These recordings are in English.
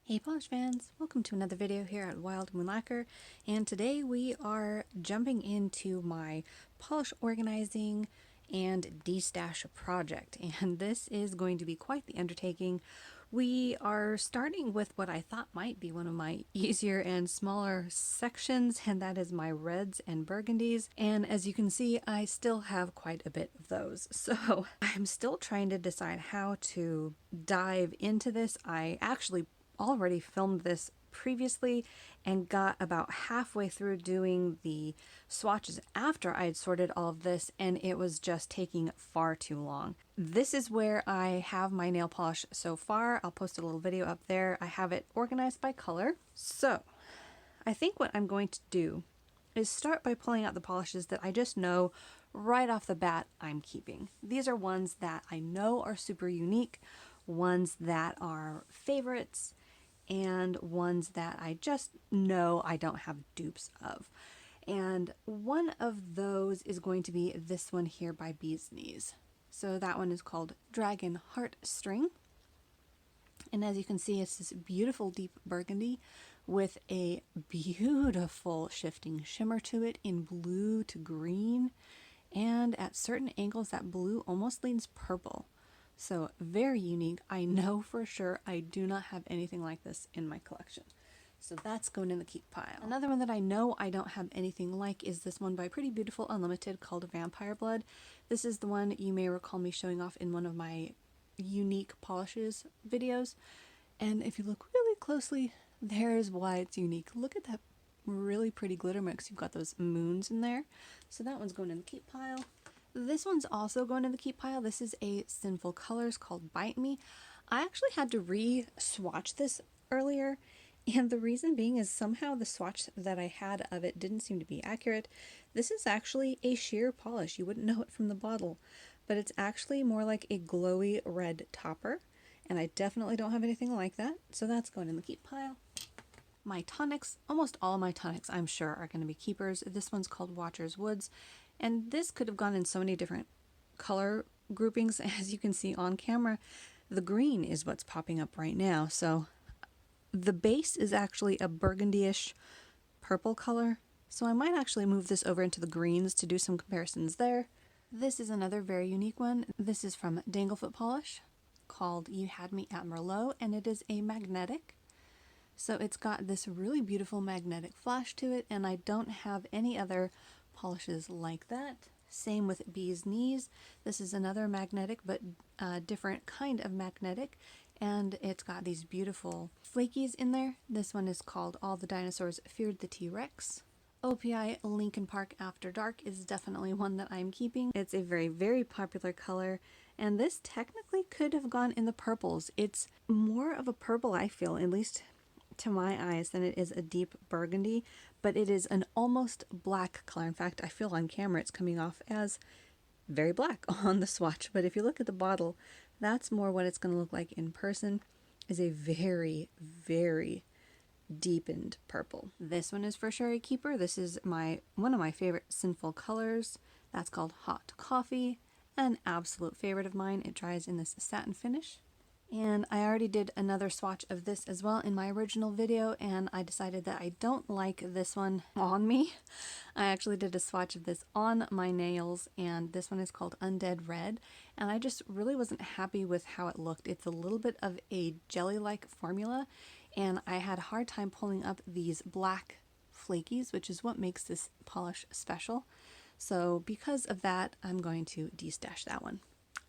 Hey polish fans, welcome to another video here at Wild Moon Lacquer, and today we are jumping into my polish organizing and destash project, and this is going to be quite the undertaking. We are starting with what I thought might be one of my easier and smaller sections, and that is my reds and burgundies, and as you can see I still have quite a bit of those, so I'm still trying to decide how to dive into this. I actually already filmed this previously and got about halfway through doing the swatches after I had sorted all of this, and it was just taking far too long. This is where I have my nail polish so far. I'll post a little video up there. I have it organized by color. So I think what I'm going to do is start by pulling out the polishes that I just know right off the bat I'm keeping. These are ones that I know are super unique, ones that are favorites, and ones that I just know I don't have dupes of. And one of those is going to be this one here by Bee's Knees. So that one is called Dragon Heart String. And as you can see, it's this beautiful deep burgundy with a beautiful shifting shimmer to it in blue to green. And at certain angles, that blue almost leans purple. So very unique. I know for sure I do not have anything like this in my collection. So that's going in the keep pile. Another one that I know I don't have anything like is this one by Pretty Beautiful Unlimited called Vampire Blood. This is the one you may recall me showing off in one of my unique polishes videos. And if you look really closely, there's why it's unique. Look at that really pretty glitter mix. You've got those moons in there. So that one's going in the keep pile. This one's also going in the keep pile. This is a Sinful Colors called Bite Me. I actually had to re-swatch this earlier, and the reason being is somehow the swatch that I had of it didn't seem to be accurate. This is actually a sheer polish. You wouldn't know it from the bottle, but it's actually more like a glowy red topper, and I definitely don't have anything like that, so that's going in the keep pile. My tonics, almost all of my tonics I'm sure are going to be keepers. This one's called Watcher's Woods, and this could have gone in so many different color groupings. As you can see on camera, the green is what's popping up right now. So the base is actually a burgundy-ish purple color. So I might actually move this over into the greens to do some comparisons there. This is another very unique one. This is from Danglefoot Polish called You Had Me at Merlot, and it is a magnetic. So it's got this really beautiful magnetic flash to it, and I don't have any other polishes like that. Same with Bee's Knees. This is another magnetic, but a different kind of magnetic, and it's got these beautiful flakies in there. This one is called All the Dinosaurs Feared the T-Rex. OPI Lincoln Park After Dark is definitely one that I'm keeping. It's a very, very popular color, and this technically could have gone in the purples. It's more of a purple, I feel, at least to my eyes, than it is a deep burgundy, but it is an almost black color. In fact, I feel on camera it's coming off as very black on the swatch, but if you look at the bottle, that's more what it's going to look like in person, is a very, very deepened purple. This one is for sure a keeper. This is one of my favorite Sinful Colors. That's called Hot Coffee, an absolute favorite of mine. It dries in this satin finish. And I already did another swatch of this as well in my original video, and I decided that I don't like this one on me. I actually did a swatch of this on my nails, and this one is called Undead Red, and I just really wasn't happy with how it looked. It's a little bit of a jelly-like formula, and I had a hard time pulling up these black flakies, which is what makes this polish special. So because of that, I'm going to destash that one.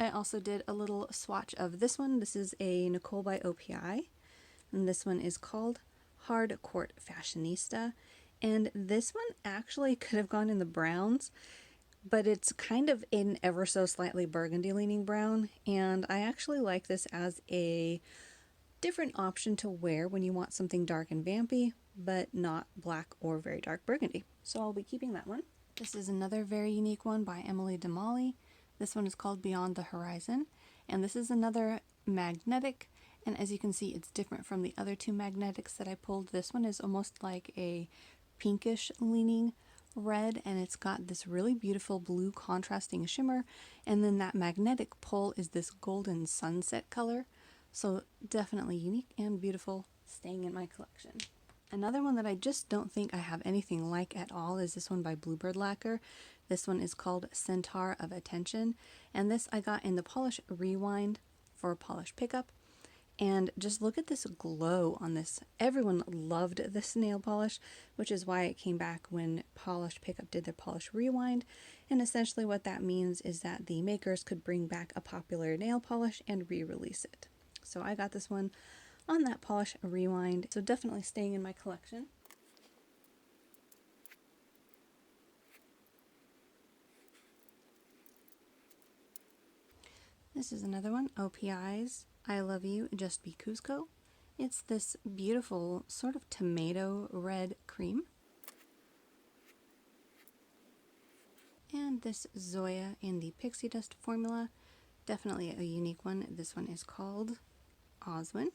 I also did a little swatch of this one. This is a Nicole by OPI, and this one is called Hard Court Fashionista, and this one actually could have gone in the browns, but it's kind of an ever so slightly burgundy leaning brown, and I actually like this as a different option to wear when you want something dark and vampy, but not black or very dark burgundy. So I'll be keeping that one. This is another very unique one by Emily DeMolly. This one is called Beyond the Horizon, and this is another magnetic, and as you can see it's different from the other two magnetics that I pulled. This one is almost like a pinkish leaning red, and it's got this really beautiful blue contrasting shimmer, and then that magnetic pull is this golden sunset color. So definitely unique and beautiful staying in my collection. Another one that I just don't think I have anything like at all is this one by Bluebird Lacquer. This one is called Centaur of Attention, and this I got in the Polish Rewind for Polish Pickup. And just look at this glow on this. Everyone loved this nail polish, which is why it came back when Polish Pickup did their Polish Rewind. And essentially what that means is that the makers could bring back a popular nail polish and re-release it. So I got this one on that Polish Rewind, so definitely staying in my collection. This is another one, OPI's I Love You, Just Be Cusco. It's this beautiful sort of tomato red cream. And this Zoya in the Pixie Dust formula, definitely a unique one. This one is called Oswin,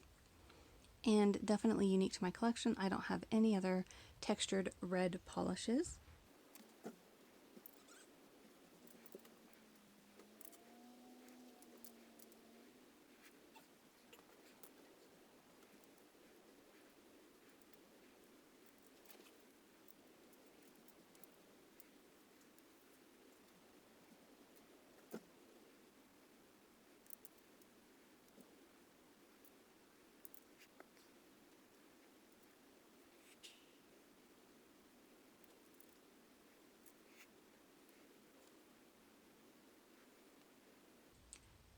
and definitely unique to my collection. I don't have any other textured red polishes.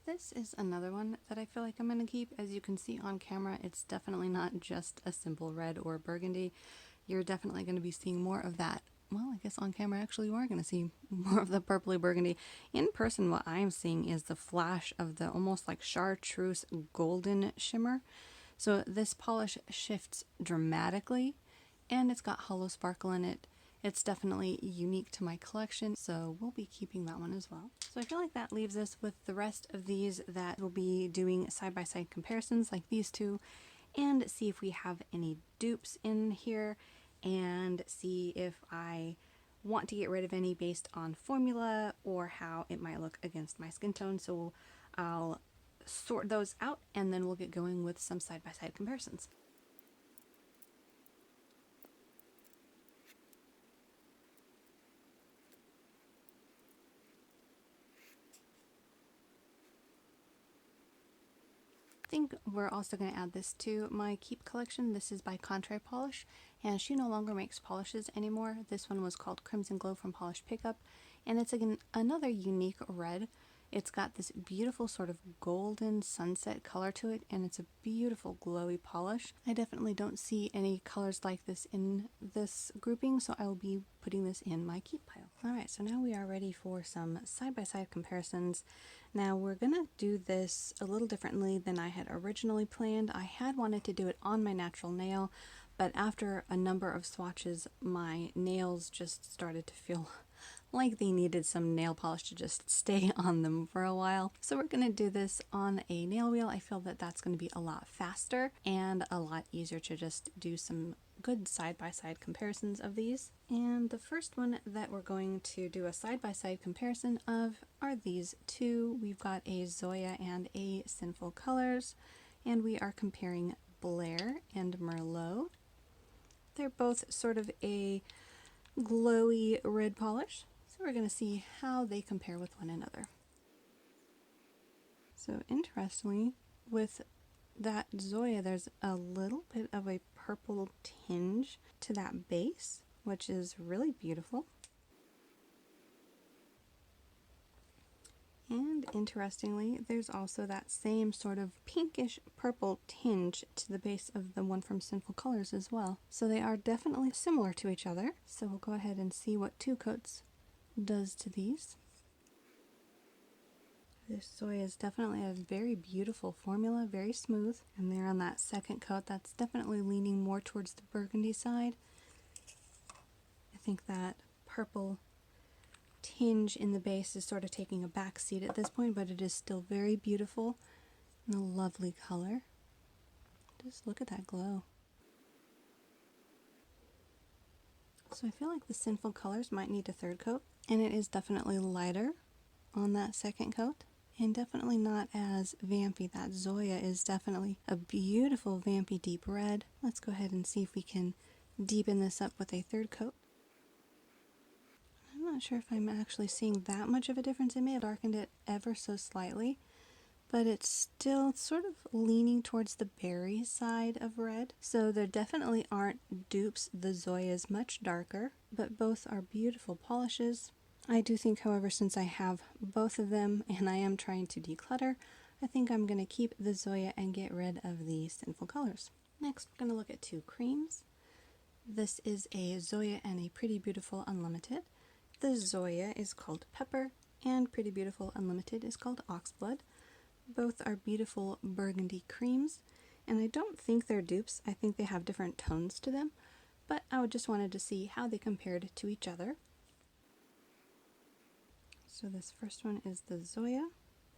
This is another one that I feel like I'm going to keep. As you can see on camera, it's definitely not just a simple red or burgundy. You're definitely going to be seeing more of that. Well, I guess on camera actually you are going to see more of the purpley burgundy. In person, what I'm seeing is the flash of the almost like chartreuse golden shimmer. So this polish shifts dramatically, and it's got hollow sparkle in it. It's definitely unique to my collection, so we'll be keeping that one as well. So I feel like that leaves us with the rest of these that will be doing side-by-side comparisons like these two, and see if we have any dupes in here, and see if I want to get rid of any based on formula or how it might look against my skin tone. So I'll sort those out, and then we'll get going with some side-by-side comparisons. I think we're also going to add this to my Keep collection. This is by Contrary Polish, and she no longer makes polishes anymore. This one was called Crimson Glow from Polish Pickup, and it's again another unique red. It's got this beautiful sort of golden sunset color to it, and it's a beautiful glowy polish. I definitely don't see any colors like this in this grouping, so I will be putting this in my Keep pile. Alright, so now we are ready for some side-by-side comparisons. Now we're gonna do this a little differently than I had originally planned. I had wanted to do it on my natural nail, but after a number of swatches, my nails just started to feel like they needed some nail polish to just stay on them for a while. So we're going to do this on a nail wheel. I feel that that's going to be a lot faster and a lot easier to just do some good side-by-side comparisons of these. And the first one that we're going to do a side-by-side comparison of are these two. We've got a Zoya and a Sinful Colors, and we are comparing Blair and Merlot. They're both sort of a glowy red polish. So we're going to see how they compare with one another. So interestingly, with that Zoya, there's a little bit of a purple tinge to that base, which is really beautiful. And interestingly, there's also that same sort of pinkish purple tinge to the base of the one from Sinful Colors as well. So they are definitely similar to each other. So we'll go ahead and see what 2 coats does to these. This Zoya is definitely a very beautiful formula, very smooth. And there on that second coat, that's definitely leaning more towards the burgundy side. I think that purple tinge in the base is sort of taking a back seat at this point, but it is still very beautiful and a lovely color. Just look at that glow. So I feel like the Sinful Colors might need a 3rd coat, and it is definitely lighter on that 2nd coat, and definitely not as vampy. That Zoya is definitely a beautiful vampy deep red. Let's go ahead and see if we can deepen this up with a third coat. I'm not sure if I'm actually seeing that much of a difference. I may have darkened it ever so slightly, but it's still sort of leaning towards the berry side of red. So there definitely aren't dupes. The Zoya is much darker, but both are beautiful polishes. I do think, however, since I have both of them and I am trying to declutter, I think I'm going to keep the Zoya and get rid of the Sinful Colors. Next, we're going to look at two creams. This is a Zoya and a Pretty Beautiful Unlimited. The Zoya is called Pepper, and Pretty Beautiful Unlimited is called Oxblood. Both are beautiful burgundy creams, and I don't think they're dupes. I think they have different tones to them, but I just wanted to see how they compared to each other. So this first one is the Zoya.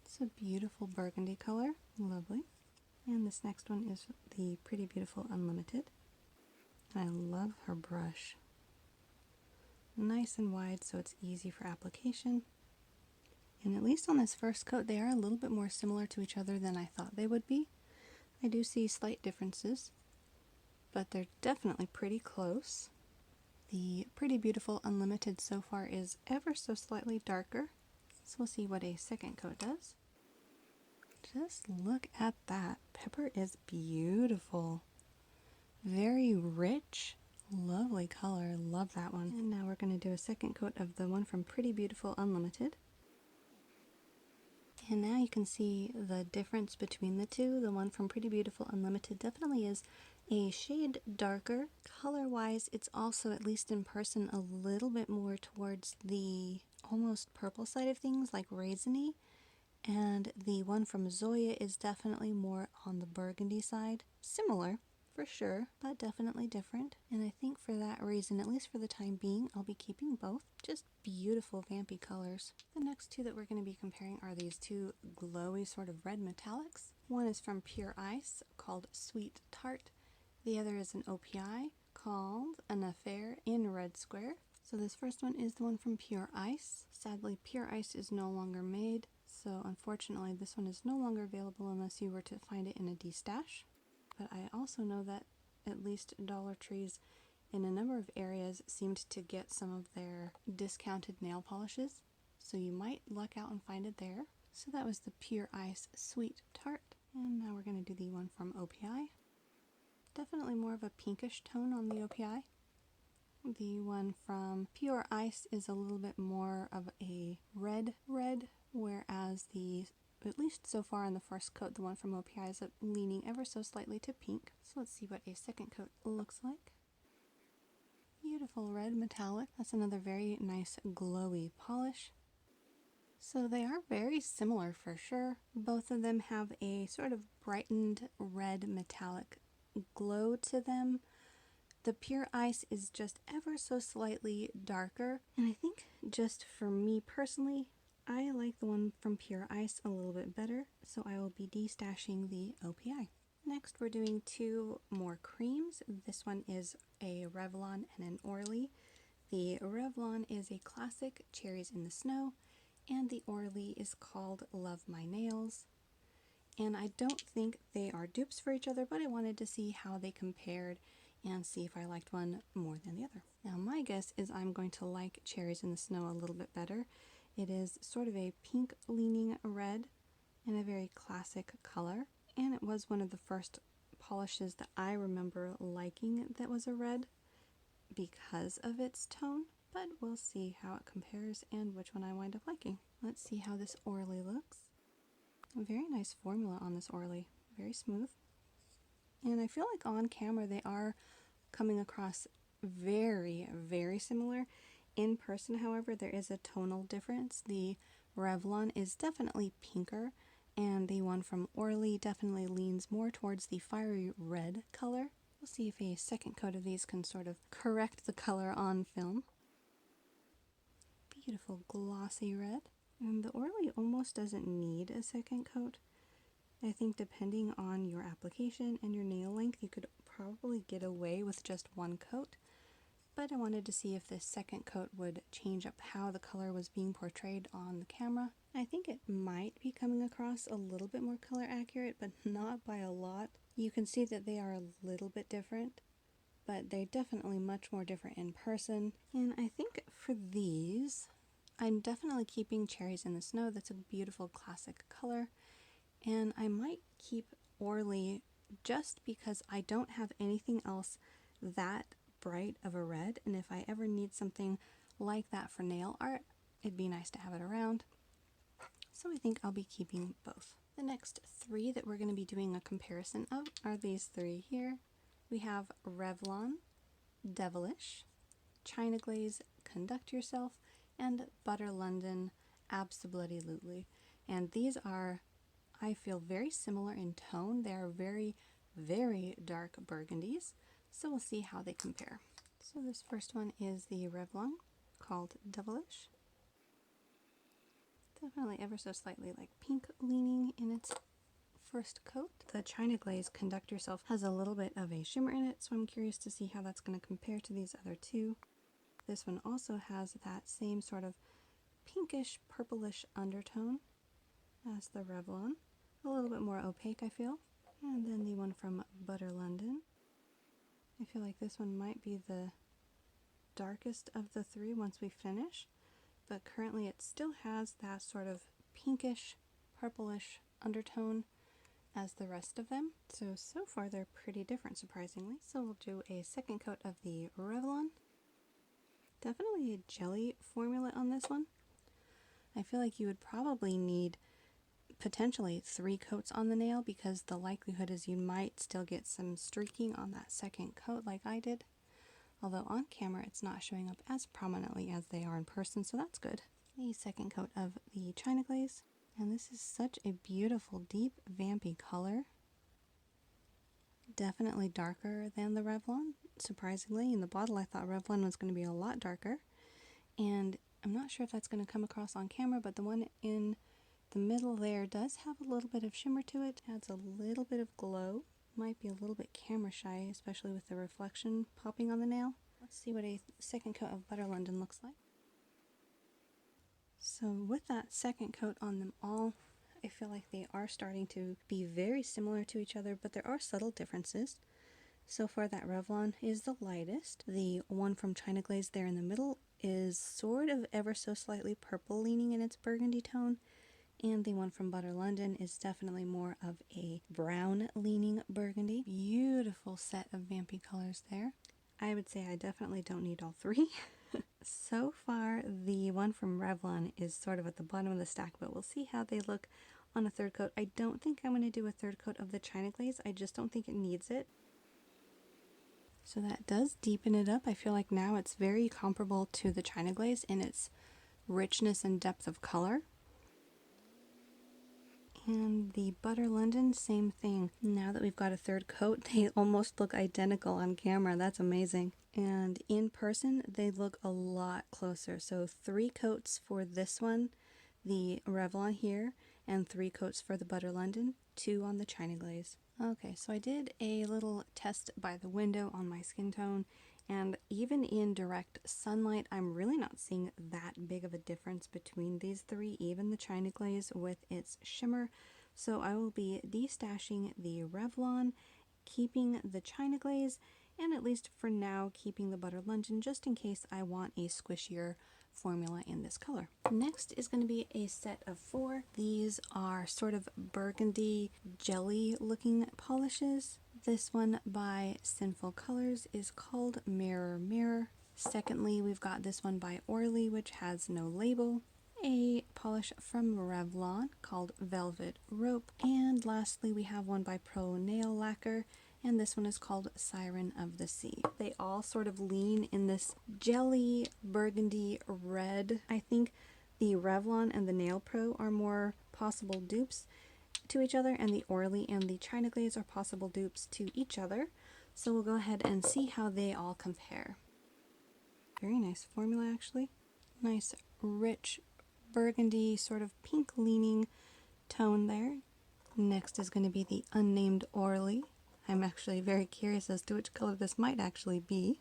It's a beautiful burgundy color, lovely. And this next one is the Pretty Beautiful Unlimited. And I love her brush. Nice and wide so it's easy for application. And at least on this first coat, they are a little bit more similar to each other than I thought they would be. I do see slight differences, but they're definitely pretty close. The Pretty Beautiful Unlimited so far is ever so slightly darker, so we'll see what a second coat does. Just look at that. Pepper is beautiful. Very rich, lovely color. Love that one. And now we're going to do a second coat of the one from Pretty Beautiful Unlimited. And now you can see the difference between the two. The one from Pretty Beautiful Unlimited definitely is a shade darker. Color-wise, it's also, at least in person, a little bit more towards the almost purple side of things, like raisiny. And the one from Zoya is definitely more on the burgundy side. Similar, for sure, but definitely different. And I think for that reason, at least for the time being, I'll be keeping both. Just beautiful vampy colors. The next two that we're going to be comparing are these two glowy sort of red metallics. One is from Pure Ice called Sweet Tart. The other is an OPI called An Affair in Red Square. So this first one is the one from Pure Ice. Sadly, Pure Ice is no longer made, so unfortunately this one is no longer available unless you were to find it in a Destash. But I also know that at least Dollar Trees in a number of areas seemed to get some of their discounted nail polishes, so you might luck out and find it there. So that was the Pure Ice Sweet Tart. And now we're going to do the one from OPI. Definitely more of a pinkish tone on the OPI. The one from Pure Ice is a little bit more of a red, whereas at least so far in the first coat, the one from OPI is leaning ever so slightly to pink. So let's see what a second coat looks like. Beautiful red metallic. That's another very nice glowy polish. So they are very similar for sure. Both of them have a sort of brightened red metallic glow to them. The Pure Ice is just ever so slightly darker, and I think just for me personally, I like the one from Pure Ice a little bit better, so I will be destashing the OPI. Next, we're doing two more creams. This one is a Revlon and an Orly. The Revlon is a classic Cherries in the Snow, and the Orly is called Love My Nails. And I don't think they are dupes for each other, but I wanted to see how they compared and see if I liked one more than the other. Now my guess is I'm going to like Cherries in the Snow a little bit better. It is sort of a pink leaning red and a very classic color, and it was one of the first polishes that I remember liking that was a red because of its tone, but we'll see how it compares and which one I wind up liking. Let's see how this Orly looks. A very nice formula on this Orly, very smooth. And I feel like on camera they are coming across very, very similar. In person, however, there is a tonal difference. The Revlon is definitely pinker, and the one from Orly definitely leans more towards the fiery red color. We'll see if a second coat of these can sort of correct the color on film. Beautiful glossy red. And the Orly almost doesn't need a second coat. I think depending on your application and your nail length, you could probably get away with just one coat. But I wanted to see if this second coat would change up how the color was being portrayed on the camera. I think it might be coming across a little bit more color accurate, but not by a lot. You can see that they are a little bit different, but they're definitely much more different in person. And I think for these, I'm definitely keeping Cherries in the Snow. That's a beautiful classic color. And I might keep Orly just because I don't have anything else that bright of a red, and if I ever need something like that for nail art, it'd be nice to have it around. So I think I'll be keeping both. The next three that we're going to be doing a comparison of are these three here. We have Revlon, Devilish, China Glaze, Conduct Yourself, and Butter London, Abso-Bloody-Lutely. And these are, I feel, very similar in tone. They are very, very dark burgundies. So we'll see how they compare. So this first one is the Revlon, called Devilish. Definitely ever so slightly like pink leaning in its first coat. The China Glaze Conduct Yourself has a little bit of a shimmer in it, so I'm curious to see how that's going to compare to these other two. This one also has that same sort of pinkish purplish undertone as the Revlon. A little bit more opaque, I feel. And then the one from Butter London. I feel like this one might be the darkest of the three once we finish, but currently it still has that sort of pinkish purplish undertone as the rest of them. So far they're pretty different, surprisingly. So we'll do a second coat of the Revlon. Definitely a jelly formula on this one. I feel like you would probably need potentially 3 coats on the nail because the likelihood is you might still get some streaking on that second coat like I did. Although on camera it's not showing up as prominently as they are in person, so that's good. The second coat of the China Glaze. And this is such a beautiful deep vampy color. Definitely darker than the Revlon, surprisingly. In the bottle I thought Revlon was going to be a lot darker. And I'm not sure if that's going to come across on camera, but the one in the middle there does have a little bit of shimmer to it. Adds a little bit of glow. Might be a little bit camera shy, especially with the reflection popping on the nail. Let's see what a second coat of Butter London looks like. So with that second coat on them all, I feel like they are starting to be very similar to each other, but there are subtle differences. So far that Revlon is the lightest. The one from China Glaze there in the middle is sort of ever so slightly purple leaning in its burgundy tone. And the one from Butter London is definitely more of a brown leaning burgundy. Beautiful set of vampy colors there. I would say I definitely don't need all three. So far, the one from Revlon is sort of at the bottom of the stack, but we'll see how they look on a third coat. I don't think I'm going to do a third coat of the China Glaze. I just don't think it needs it. So that does deepen it up. I feel like now it's very comparable to the China Glaze in its richness and depth of color. And the Butter London, same thing. Now that we've got a third coat, they almost look identical on camera. That's amazing. And in person, they look a lot closer. So 3 coats for this one, the Revlon here, and 3 coats for the Butter London, 2 on the China Glaze. Okay, so I did a little test by the window on my skin tone, and even in direct sunlight, I'm really not seeing that big of a difference between these 3, even the China Glaze with its shimmer. So I will be destashing the Revlon, keeping the China Glaze, and at least for now keeping the Butter London just in case I want a squishier formula in this color. Next is going to be a set of 4. These are sort of burgundy jelly looking polishes. This one by Sinful Colors is called Mirror Mirror. Secondly, we've got this one by Orly, which has no label. A polish from Revlon called Velvet Rope. And lastly, we have one by Pro Nail Lacquer, and this one is called Siren of the Sea. They all sort of lean in this jelly burgundy red. I think the Revlon and the Nail Pro are more possible dupes to each other, and the Orly and the China Glaze are possible dupes to each other. So we'll go ahead and see how they all compare. Very nice formula, actually. Nice rich burgundy sort of pink leaning tone there. Next is going to be the unnamed Orly. I'm actually very curious as to which color this might actually be.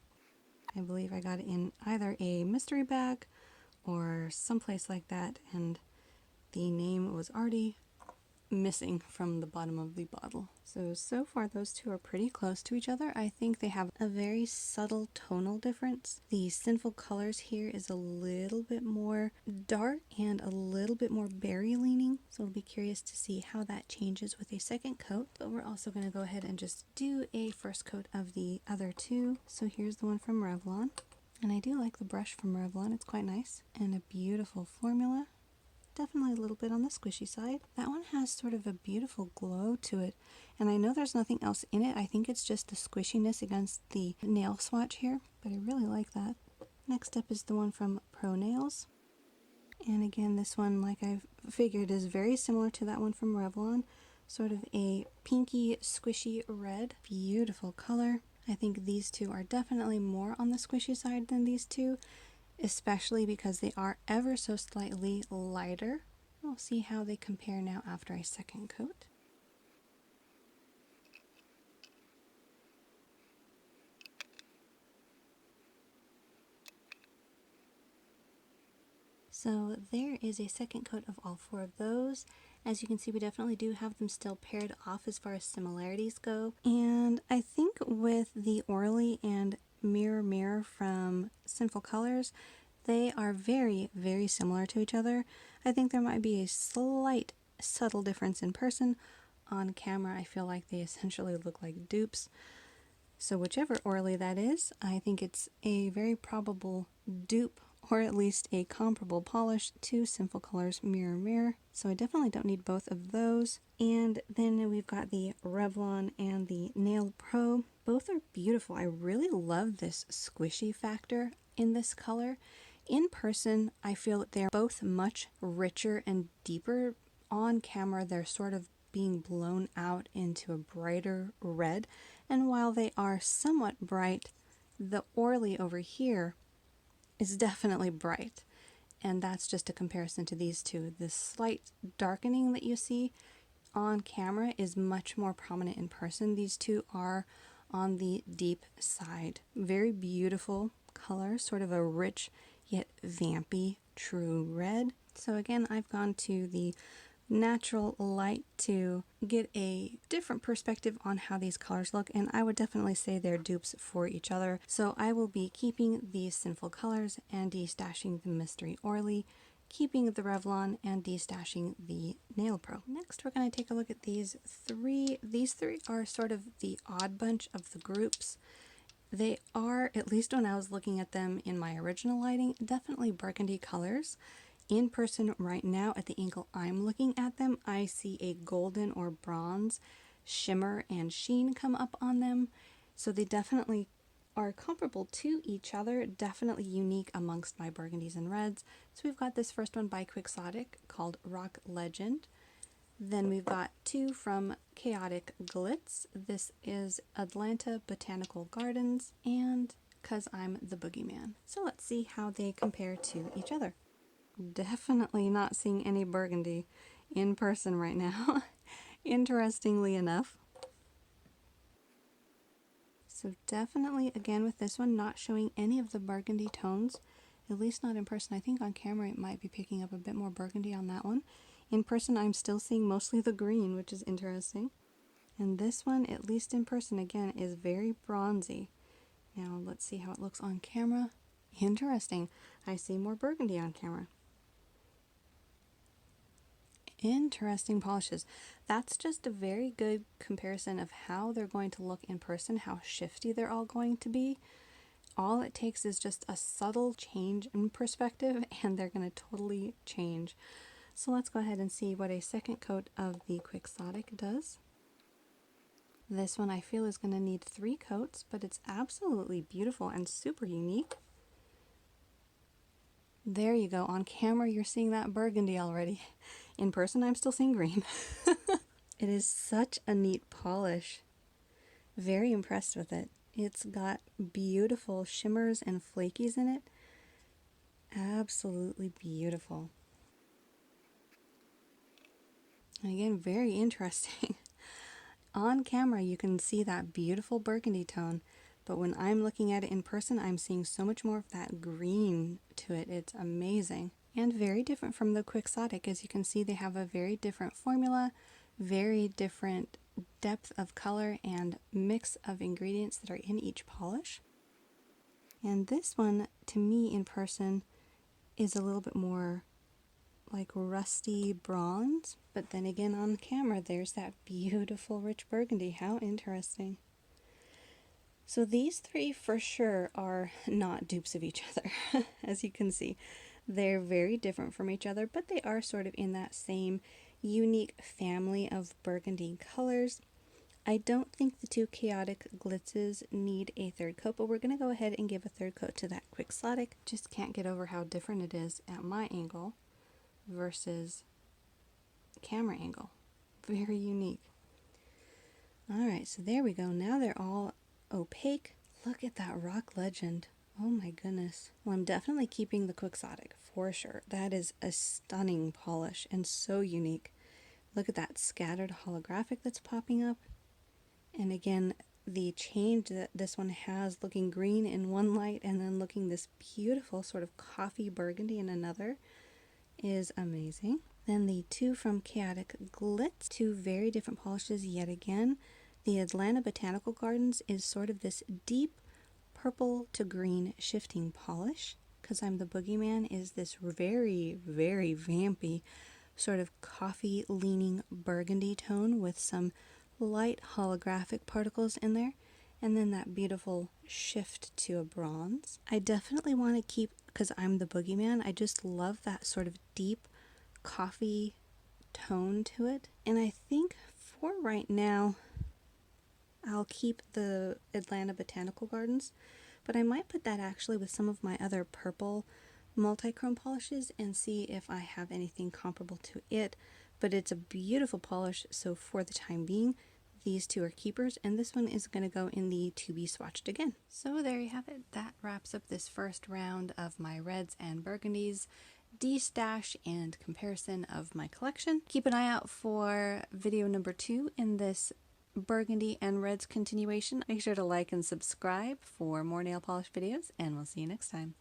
I believe I got it in either a mystery bag or someplace like that, and the name was already missing from the bottom of the bottle. So far those two are pretty close to each other. I think they have a very subtle tonal difference. The Sinful Colors here is a little bit more dark and a little bit more berry leaning, so I'll be curious to see how that changes with a second coat. But we're also going to go ahead and just do a first coat of the other two. So here's the one from Revlon, and I do like the brush from Revlon. It's quite nice and a beautiful formula. Definitely a little bit on the squishy side. That one has sort of a beautiful glow to it, and I know there's nothing else in it. I think it's just the squishiness against the nail swatch here, but I really like that. Next up is the one from Pro Nails, and again this one, like I figured, is very similar to that one from Revlon. Sort of a pinky squishy red. Beautiful color. I think these two are definitely more on the squishy side than these two, especially because they are ever so slightly lighter. We'll see how they compare now after a second coat. So there is a second coat of all four of those. As you can see, we definitely do have them still paired off as far as similarities go. And I think with the Orly and Mirror Mirror from Sinful Colors, they are very, very similar to each other. I think there might be a slight, subtle difference in person. On camera, I feel like they essentially look like dupes. So whichever Orly that is, I think it's a very probable dupe, or at least a comparable polish to Sinful Colors Mirror Mirror. So I definitely don't need both of those. And then we've got the Revlon and the Nail Pro. Both are beautiful. I really love this squishy factor in this color. In person, I feel that they're both much richer and deeper. On camera, they're sort of being blown out into a brighter red. And while they are somewhat bright, the Orly over here is definitely bright. And that's just a comparison to these two. The slight darkening that you see on camera is much more prominent in person. These two are on the deep side. Very beautiful color, sort of a rich yet vampy true red. So again, I've gone to the natural light to get a different perspective on how these colors look, and I would definitely say they're dupes for each other. So I will be keeping these Sinful Colors and destashing the Mystery Orly, keeping the Revlon and destashing the Nail Pro. Next, we're going to take a look at these three. These three are sort of the odd bunch of the groups. They are, at least when I was looking at them in my original lighting, definitely burgundy colors. In person right now, at the angle I'm looking at them, I see a golden or bronze shimmer and sheen come up on them. So they definitely are comparable to each other, definitely unique amongst my burgundies and reds. So we've got this first one by Quixotic called Rock Legend. Then we've got two from Chaotic Glitz. This is Atlanta Botanical Gardens and Cause I'm the Boogeyman. So let's see how they compare to each other. Definitely not seeing any burgundy in person right now, interestingly enough. So definitely, again with this one, not showing any of the burgundy tones, at least not in person. I think on camera it might be picking up a bit more burgundy on that one. In person, I'm still seeing mostly the green, which is interesting. And this one, at least in person, again, is very bronzy. Now, let's see how it looks on camera. Interesting. I see more burgundy on camera. Interesting polishes. That's just a very good comparison of how they're going to look in person, how shifty they're all going to be. All it takes is just a subtle change in perspective, and they're going to totally change. So let's go ahead and see what a second coat of the Quixotic does. This one I feel is going to need 3 coats, but it's absolutely beautiful and super unique. There you go. On camera, you're seeing that burgundy already. In person, I'm still seeing green. It is such a neat polish. Very impressed with it. It's got beautiful shimmers and flakies in it. Absolutely beautiful. And again, very interesting. On camera, you can see that beautiful burgundy tone, but when I'm looking at it in person, I'm seeing so much more of that green to it. It's amazing. and very different from the Quixotic. As you can see, they have a very different formula, very different depth of color and mix of ingredients that are in each polish. And this one, to me in person, is a little bit more like rusty bronze, but then again on camera there's that beautiful rich burgundy. How interesting. So these three for sure are not dupes of each other. As you can see, they're very different from each other, but they are sort of in that same unique family of burgundy colors. I don't think the two chaotic glitzes need a third coat, but we're going to go ahead and give a third coat to that Quixotic. Just can't get over how different it is at my angle versus camera angle. Very unique. Alright, so there we go. Now they're all opaque. Look at that rock legend. Oh my goodness. Well, I'm definitely keeping the Quixotic for sure. That is a stunning polish and so unique. Look at that scattered holographic that's popping up. And again, the change that this one has, looking green in one light and then looking this beautiful sort of coffee burgundy in another, is amazing. Then the two from Chaotic Glitz, two very different polishes yet again. The Atlanta Botanical Gardens is sort of this deep purple to green shifting polish. Because I'm the Boogeyman is this very, very vampy sort of coffee leaning burgundy tone with some light holographic particles in there, and then that beautiful shift to a bronze. I definitely want to keep, because I'm the Boogeyman, I just love that sort of deep coffee tone to it, and I think for right now I'll keep the Atlanta Botanical Gardens, but I might put that actually with some of my other purple multi-chrome polishes and see if I have anything comparable to it. But it's a beautiful polish, so for the time being, these two are keepers, and this one is going to go in the to be swatched again. So there you have it. That wraps up this first round of my reds and burgundies, destash and comparison of my collection. Keep an eye out for video number 2 in this burgundy and reds continuation. Make sure to like and subscribe for more nail polish videos, and we'll see you next time.